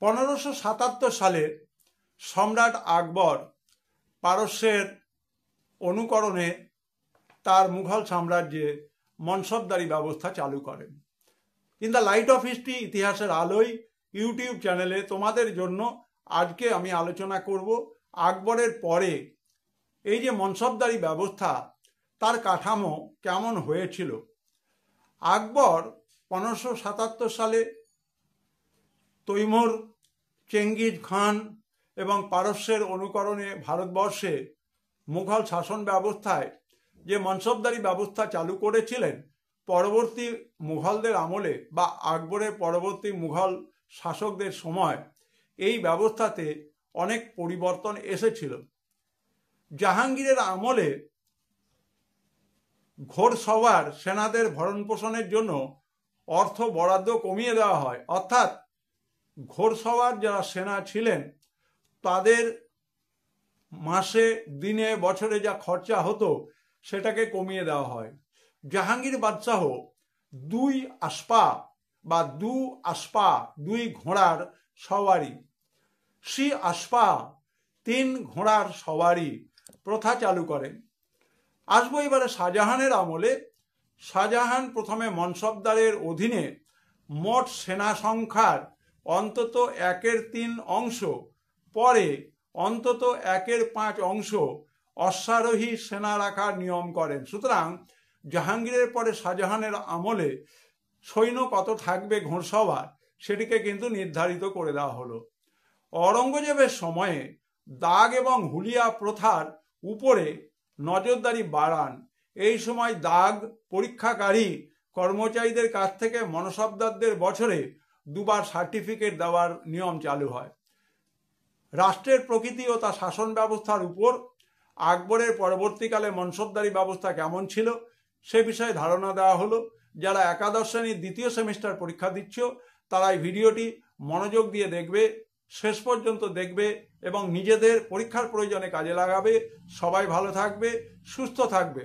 1577 সালে সম্রাট আকবর পারস্যের অনুকরণে তার মুঘল সাম্রাজ্যে মনসবদারি ব্যবস্থা চালু করেন। In the light off history, ইতিহাসের আলোয় ইউটিউব চ্যানেলে তোমাদের জন্য আজকে আমি আলোচনা করব আকবরের পরে এই যে মনসবদারি ব্যবস্থা তার কাঠামো কেমন হয়েছিল। আকবর 1577 সালে তৈমুর, চেঙ্গিজ খান এবং পারস্যের অনুকরণে ভারতবর্ষে মুঘল শাসন ব্যবস্থায় যে মনসবদারি ব্যবস্থা চালু করেছিলেন, পরবর্তী মুঘলদের আমলে বা আকবরের পরবর্তী মুঘল শাসকদের সময় এই ব্যবস্থাতে অনেক পরিবর্তন এসেছিল। জাহাঙ্গীরের আমলে ঘোড়সওয়ার সেনাদের ভরণ পোষণের জন্য অর্থ বরাদ্দ কমিয়ে দেওয়া হয়, অর্থাৎ ঘোড়সওয়ার যারা সেনা ছিলেন তাদের মাসে, দিনে, বছরে যা খরচা হতো সেটাকে কমিয়ে দেওয়া হয়। জাহাঙ্গীর বাদশাহ দুই আসপা দুই ঘোড়ার সওয়ারি, সি আসপা 3 ঘোড়ার সওয়ারি প্রথা চালু করেন। আসবো এবারে শাহজাহানের আমলে। শাহজাহান প্রথমে মনসবদারের অধীনে মোট সেনা সংখ্যার অন্তত 1/3 অংশ, পরে অন্তত 1/5 অংশ অশ্বারোহী সেনা রাখার নিয়ম করেন। সুতরাং জাহাঙ্গীরের পরে শাহজাহানের আমলে সৈন্য কত থাকবে ঘোড়সওয়ার সেটিকে কিন্তু নির্ধারিত করে দেওয়া হলো। অরঙ্গজেবের সময়ে দাগ এবং হুলিয়া প্রথার উপরে নজরদারি বাড়ান। এই সময় দাগ পরীক্ষাকারী কর্মচারীদের কাছ থেকে মনসবদারদের বছরে 2 বার সার্টিফিকেট দেওয়ার নিয়ম চালু হয়। রাষ্ট্রের প্রকৃতি ও তার শাসন ব্যবস্থার উপর আকবরের পরবর্তীকালে মনসবদারি ব্যবস্থা কেমন ছিল সে বিষয়ে ধারণা দেওয়া হলো। যারা একাদশ শ্রেণীর 2য় সেমিস্টার পরীক্ষা দিচ্ছ তারা এই ভিডিওটি মনোযোগ দিয়ে দেখবে, শেষ পর্যন্ত দেখবে এবং নিজেদের পরীক্ষার প্রয়োজনে কাজে লাগাবে। সবাই ভালো থাকবে, সুস্থ থাকবে।